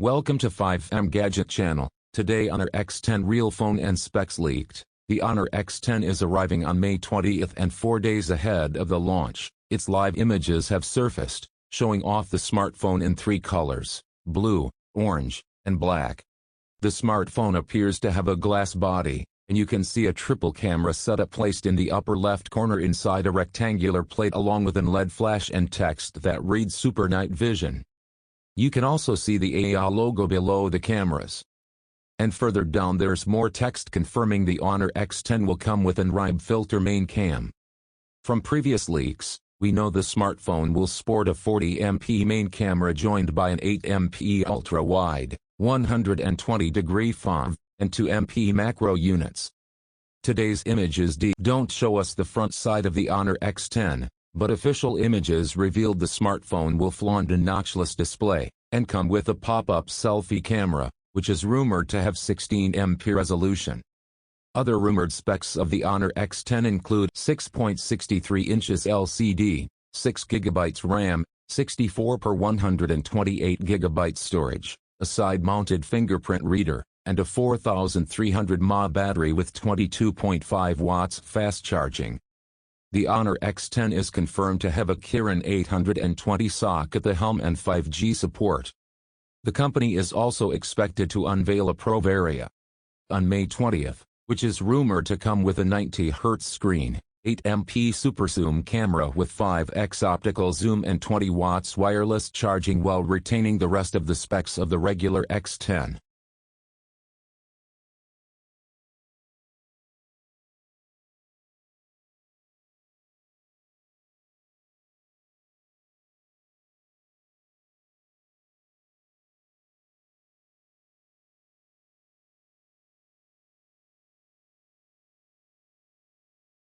Welcome to 5M Gadget Channel. Today Honor X10 real phone and specs leaked. The Honor X10 is arriving on May 20th and 4 days ahead of the launch. Its live images have surfaced, showing off the smartphone in 3 colors: blue, orange, and black. The smartphone appears to have a glass body, and you can see a triple camera setup placed in the upper left corner inside a rectangular plate along with an LED flash and text that reads Super Night Vision. You can also see the AI logo below the cameras. And further down there's more text confirming the Honor X10 will come with an RIB filter main cam. From previous leaks, we know the smartphone will sport a 40MP main camera joined by an 8MP ultra-wide, 120-degree FOV, and 2MP macro units. Today's images don't show us the front side of the Honor X10, but official images revealed the smartphone will flaunt a notchless display, and come with a pop-up selfie camera, which is rumored to have 16MP resolution. Other rumored specs of the Honor X10 include 6.63 inches LCD, 6GB RAM, 64 per 128GB storage, a side-mounted fingerprint reader, and a 4300 mAh battery with 22.5 watts fast charging. The Honor X10 is confirmed to have a Kirin 820 SoC at the helm and 5G support. The company is also expected to unveil a Pro variant on May 20th, which is rumored to come with a 90Hz screen, 8MP super zoom camera with 5x optical zoom and 20 watts wireless charging while retaining the rest of the specs of the regular X10.